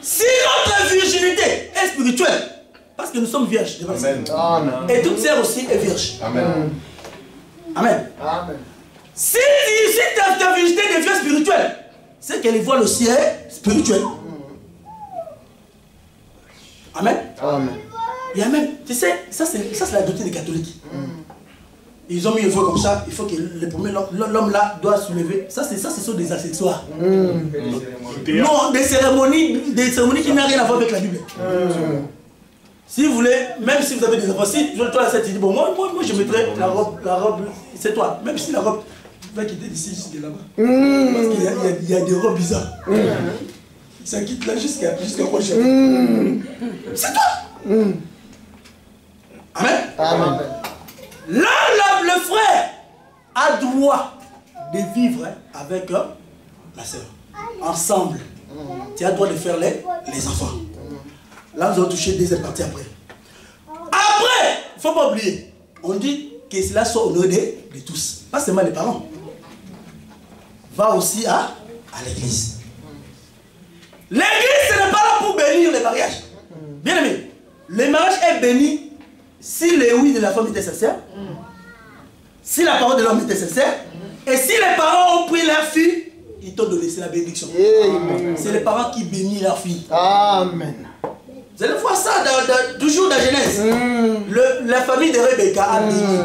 Speaker 1: Si notre virginité est spirituelle, parce que nous sommes vierges,
Speaker 2: Amen.
Speaker 1: Et toute sœur aussi est vierge.
Speaker 3: Amen.
Speaker 1: Amen.
Speaker 2: Amen.
Speaker 1: Si ta virginité devient spirituelle, c'est que le voile aussi est spirituel. Amen.
Speaker 2: Amen.
Speaker 1: Et amen. Tu sais, ça c'est la doctrine des catholiques. Ils ont mis le voile comme ça, il faut que le premier l'homme là doit se lever. Ça, ce sont des accessoires. Non, des cérémonies qui n'ont rien à voir avec la Bible. Si vous voulez, même si vous avez des enfants, si toi tu dis, bon, moi je mettrai la robe, c'est toi. Même si la robe va quitter d'ici jusqu'à là-bas. Parce qu'il y a des robes bizarres. Ça quitte là jusqu'à prochaine. C'est toi. Amen.
Speaker 2: Amen.
Speaker 1: Là, le frère a droit de vivre avec la sœur. Ensemble. Tu as droit de faire les enfants. Là, nous allons toucher deuxième partie après. Après, il ne faut pas oublier, on dit que cela soit honoré de tous. Pas seulement les parents. Va aussi à l'église. L'église, ce n'est pas là pour bénir les mariages. Bien aimé, le mariage est béni si le oui de la femme était sincère, si la parole de l'homme était sincère, et si les parents ont pris leur fille, ils t'ont donné, c'est la bénédiction. C'est les parents qui bénissent leur fille.
Speaker 2: Amen.
Speaker 1: Vous allez voir ça toujours dans Genèse. La famille de Rebecca a béni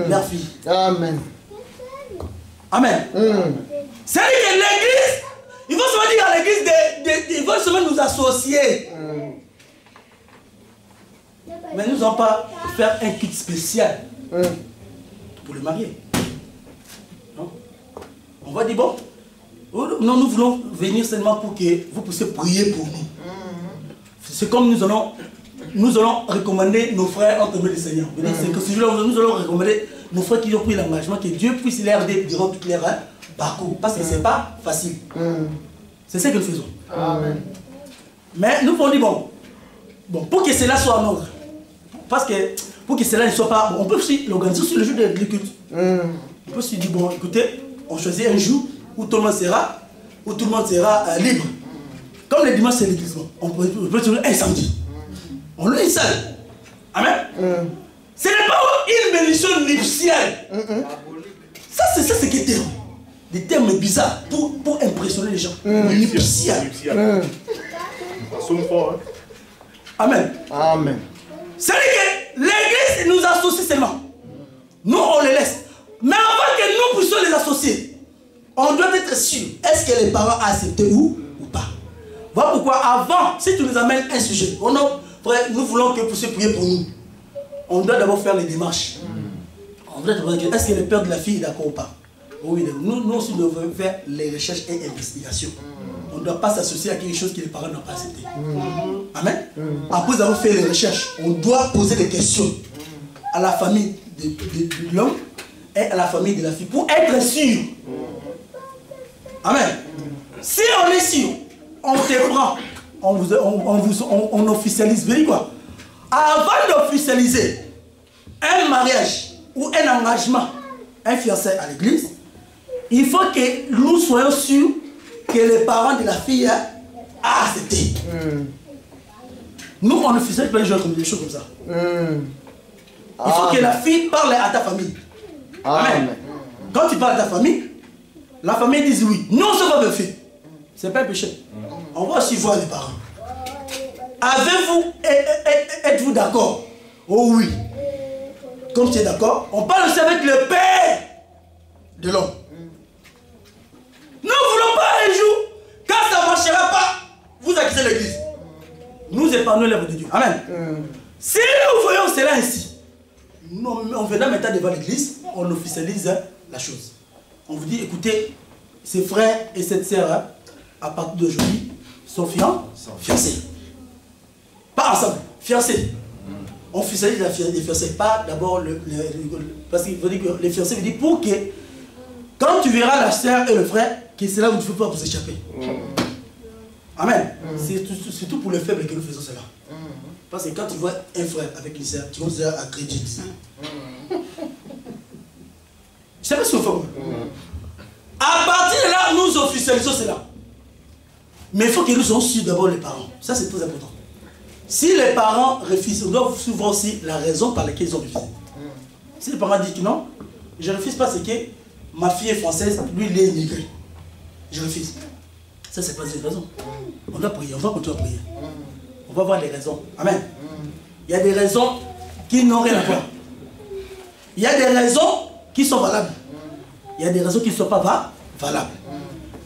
Speaker 1: leur fille.
Speaker 2: Amen.
Speaker 1: Amen. C'est-à-dire que l'église, il faut seulement dire à l'église, ils vont seulement nous associer. Mais nous n'allons pas faire un culte spécial pour le marié. Non. On va dire, bon, non, nous voulons venir seulement pour que vous puissiez prier pour nous. C'est comme nous allons recommander nos frères entre nous les Seigneurs. C'est que ce jour-là, nous allons recommander nos frères qui ont pris l'engagement, que Dieu puisse les aider durant tout leur parcours. Parce que ce n'est pas facile. C'est ce que nous faisons.
Speaker 2: Amen.
Speaker 1: Mais nous pouvons dire, bon, pour que cela soit en ordre, parce que pour que cela ne soit pas... Bon, on peut aussi l'organiser sur le jour du culte. On peut aussi dire, bon, écoutez, on choisit un jour où tout le monde sera libre. Comme le dimanche c'est l'église, on peut trouver un samedi. On a une salle. Amen. Ce n'est pas une bénédiction nuptiale. Ça c'est que terme. Des termes bizarres pour impressionner les gens. Nuptial.
Speaker 3: Ça sonne fort, hein?
Speaker 1: Amen.
Speaker 2: Amen.
Speaker 1: C'est-à-dire que l'église nous associe seulement. Nous, on les laisse. Mais avant que nous puissions les associer, on doit être sûr. Est-ce que les parents ont accepté ou pas? Voilà pourquoi avant, si tu nous amènes un sujet, nous voulons que vous puissiez prier pour nous. On doit d'abord faire les démarches. On doit d'abord dire, est-ce que le père de la fille est d'accord ou pas? Oui, nous aussi, nous devons faire les recherches et investigations. On on ne doit pas s'associer à quelque chose que les parents n'ont pas accepté. Amen. Après avoir fait les recherches, on doit poser des questions à la famille de l'homme et à la famille de la fille pour être sûr. Amen. Si on est sûr, on te prend, on officialise. Vous voyez quoi? Avant d'officialiser un mariage ou un engagement, un fiancé à l'église, il faut que nous soyons sûrs que les parents de la fille a accepté. Nous, on officialise pas les choses comme ça. Il faut que la fille parle à ta famille. Amen. Quand tu parles à ta famille, la famille dit oui. Nous, on se va le faire. Ce n'est pas un péché. On va aussi voir les parents. Êtes-vous d'accord? Oh oui. Comme tu es d'accord, on parle aussi avec le père de l'homme. Nous ne voulons pas un jour, quand ça ne marchera pas, vous acquittez l'église. Nous épargnons l'œuvre de Dieu. Amen. Si nous voyons cela ainsi, on venant maintenant devant l'église, on officialise la chose. On vous dit, écoutez, ces frères et cette sœur, à partir d'aujourd'hui, sont fiancés. Pas ensemble, fiancés. On officialise les fiancés, pas d'abord parce qu'il faut dire que les fiancés veut dire pour que, quand tu verras la sœur et le frère, que c'est là où tu ne peux pas vous échapper. Amen. C'est surtout pour les faibles que nous faisons cela. Parce que quand tu vois un frère avec une sœur, tu vas dire à crédit. Je ne sais pas si on fait quoi. À partir de là, nous officialisons cela. Mais il faut que nous soyons sûrs d'abord les parents. Ça, c'est très important. Si les parents refusent, on doit suivre aussi la raison par laquelle ils ont refusé. Si les parents disent que non, je ne refuse pas, c'est que ma fille est française, lui il est immigré. Je refuse. Ça, c'est pas une raison. On doit prier, on va continuer à prier. On va voir les raisons. Amen. Il y a des raisons qui n'ont rien à voir. Il y a des raisons qui sont valables. Il y a des raisons qui ne sont pas valables.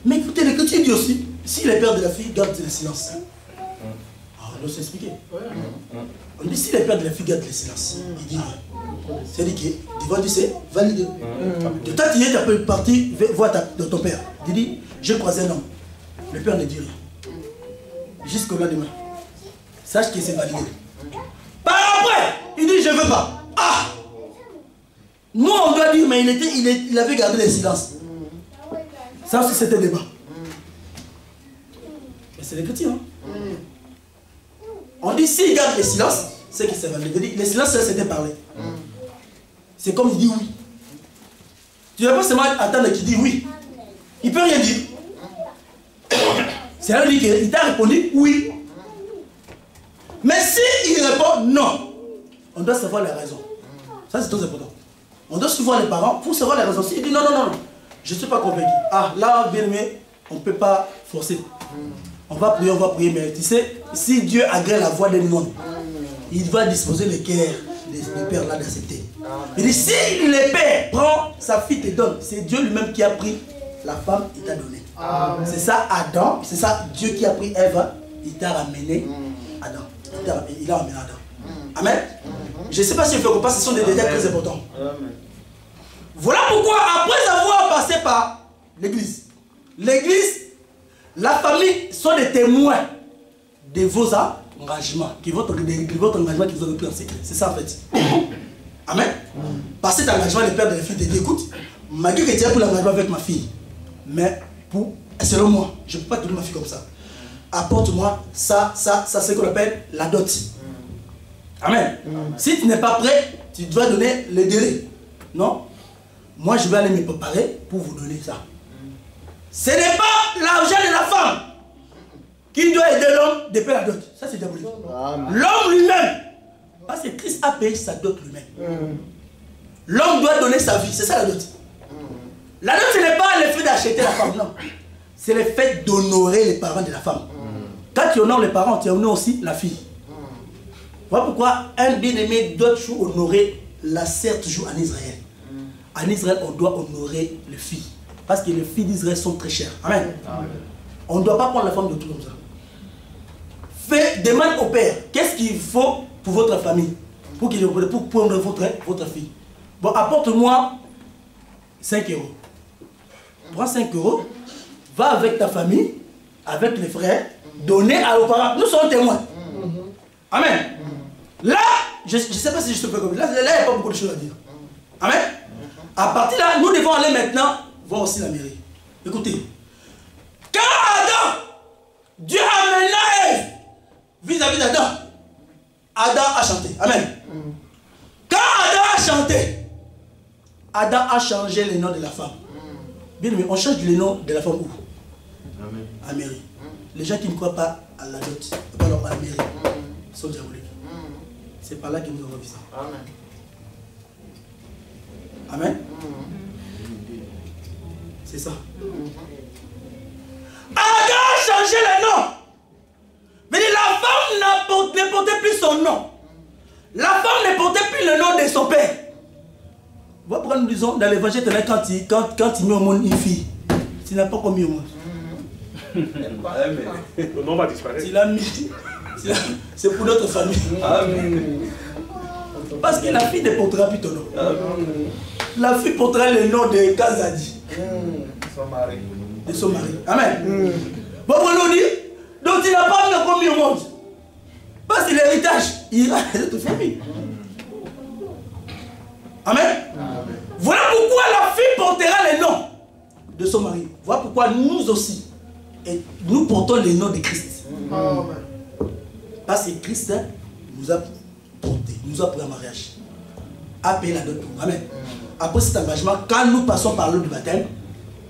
Speaker 1: Mais écoutez, l'écriture dit aussi, si les pères de la fille gardent le silence, on doit s'expliquer. On dit si les pères de la fille gardent le silence, il dit, c'est-à-dire que devant Dieu c'est validé. De temps tu peux partir voir ton père. Il dit, j'ai croisé un homme. Le père ne dit rien. Jusqu'au lendemain. Sache que c'est validé. Par après, il dit, je ne veux pas. Ah! Nous, on doit dire, mais il avait gardé le silence. Ça aussi, c'était débat. Mais c'est l'écriture. On dit, s'il garde le silence, c'est que c'est validé. Le silence, c'était parler. C'est comme il dit oui. Tu ne vas pas seulement attendre qu'il dise oui. Il ne peut rien dire. C'est là qu'il t'a répondu oui. Mais s'il répond non, on doit savoir les raisons. Ça, c'est très important. On doit suivre les parents pour savoir les raisons. S'il dit non, je ne suis pas convaincu. Ah, là, bien aimé, on ne peut pas forcer. On va prier, mais tu sais, si Dieu agrée la voix d'un homme, il va disposer le cœur des pères là d'accepter. Il dit, si le père prend sa fille te donne, c'est Dieu lui-même qui a pris la femme, il t'a donné. C'est ça Adam, c'est ça Dieu qui a pris Ève, il t'a ramené Adam. Il a ramené Adam. Amen. Je ne sais pas si je fais comprendre, ce sont des détails très importants. Voilà pourquoi, après avoir passé par l'église, la famille sont des témoins de vos engagements, de votre engagement que vous avez pris en secret. C'est ça en fait. Amen. Par cet engagement, le père de la fille te dit, écoute, malgré que tu as pris l'engagement avec ma fille, mais selon moi, je ne peux pas te donner ma fille comme ça. Apporte-moi ça, c'est ce qu'on appelle la dot. Amen. Si tu n'es pas prêt, tu dois donner le délai. Non? Moi, je vais aller me préparer pour vous donner ça. Ce n'est pas l'argent de la femme qui doit aider l'homme de payer la dot. Ça, c'est diabolique. L'homme lui-même. Parce que Christ a payé sa dot lui-même. L'homme doit donner sa vie. C'est ça la dot. La dot, ce n'est pas le fait d'acheter la femme, non. C'est le fait d'honorer les parents de la femme. Quand tu honores les parents, tu honores aussi la fille. Voilà pourquoi un bien-aimé doit toujours honorer la sœur toujours en Israël. En Israël, on doit honorer les filles. Parce que les filles d'Israël sont très chères. Amen. On ne doit pas prendre la femme de tout comme ça. Demande au père, qu'est-ce qu'il faut pour votre famille, pour prendre votre fille. Bon, apporte-moi 5 euros. Prends 5 euros, va avec ta famille avec les frères, donner à nos parents. Nous sommes témoins. Amen. Là, je ne sais pas si je te peux comme là, il n'y a pas beaucoup de choses à dire. Amen. À partir de là, nous devons aller maintenant voir aussi la mairie. Écoutez. Quand Adam, Dieu amena Ève vis-à-vis d'Adam, Adam a chanté. Amen. Quand Adam a chanté, Adam a changé le nom de la femme. Bien aimé, on change le nom de la femme où? Amen. À mairie. Les gens qui ne croient pas à la dot, pas à la mairie, sont diaboliques. C'est par là que nous avons vu ça. Amen. Amen. C'est ça. Adam a changé le nom. Mais la femme ne portait plus son nom. La femme ne portait plus le nom de son père. Voilà pourquoi nous disons dans l'évangile, quand il met au monde une fille, tu n'as pas encore mis au monde.
Speaker 3: Le nom va disparaître.
Speaker 1: Il a mis. C'est pour notre famille. Amen. Parce que la fille ne portera plus ton nom. Amen. La fille portera le nom de Kazadi. Son mari. De son mari. Amen. Bon, on nous dit, donc il n'a pas encore mis au monde. Parce que l'héritage ira à notre famille. Amen. Amen. Voilà pourquoi la fille portera le nom de son mari. Voilà pourquoi nous aussi, nous portons le nom de Christ. Amen. Parce que Christ nous a porté, nous a pris un mariage, a payé la dot. Amen. Après cet engagement, quand nous passons par l'eau du baptême,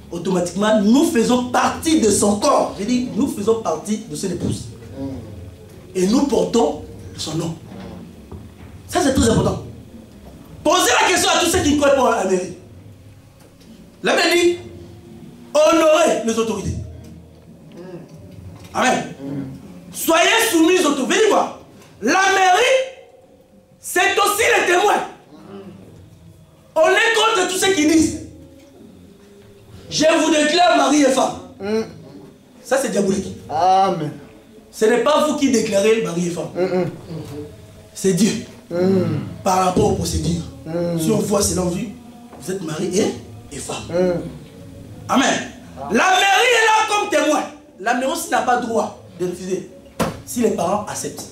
Speaker 1: automatiquement, nous faisons partie de son corps. Je dis, nous faisons partie de son épouse. Et nous portons son nom. Ça, c'est très important. Posez la question à tous ceux qui ne croient pas à la mairie. La Bible dit, honorez les autorités. Amen. Soyez soumis aux autorités. Vous quoi? La mairie, c'est aussi les témoins. On est contre tous ceux qui disent, je vous déclare mari et femme. Ça, c'est diabolique. Amen. Ce n'est pas vous qui déclarez mari et femme. C'est Dieu. Par rapport aux procédures. Si on voit selon vue, vous êtes mari et femme. Amen. La mairie est là comme témoin. La mairie aussi n'a pas droit de refuser si les parents acceptent.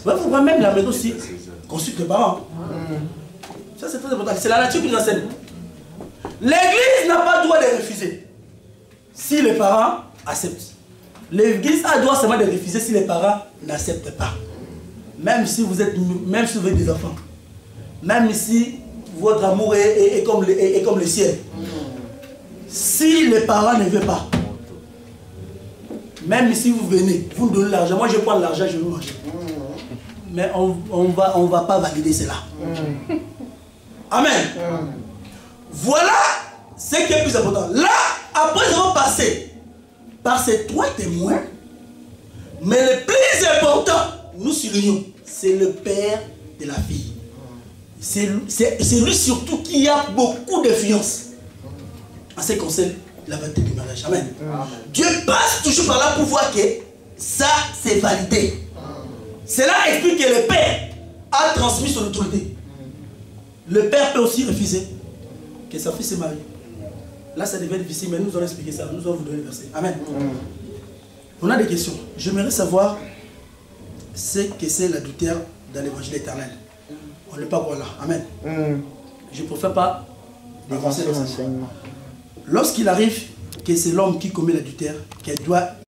Speaker 1: Vous voyez même la mairie aussi consulte les parents. Ça c'est très important. C'est la nature qui nous enseigne. L'église n'a pas le droit de refuser si les parents acceptent. L'église a le droit seulement de refuser si les parents n'acceptent pas. Même si vous avez des enfants. Même si votre amour est comme le ciel. Si les parents ne veulent pas, même si vous venez, vous me donnez l'argent, moi je prends l'argent, je vais manger. Mais on va pas valider cela. Amen. Voilà ce qui est plus important. Là, après avoir passé par ces trois témoins, mais le plus important, nous soulignons, c'est le père de la fille. C'est lui surtout qui a beaucoup d'influence en ce qui concerne la validité du mariage. Amen. Amen. Dieu passe toujours par là pour voir que ça c'est validé. Cela explique que le père a transmis son autorité. Le père peut aussi refuser que sa fille se marie. Là ça devient difficile, mais nous allons expliquer ça. Nous allons vous donner le verset. Amen. On a des questions. J'aimerais savoir ce que c'est l'adultère dans l'évangile éternel. On n'est pas quoi là. Amen. Je ne préfère pas défoncer l'enseignement. Lorsqu'il arrive que c'est l'homme qui commet l'adultère, qu'elle doit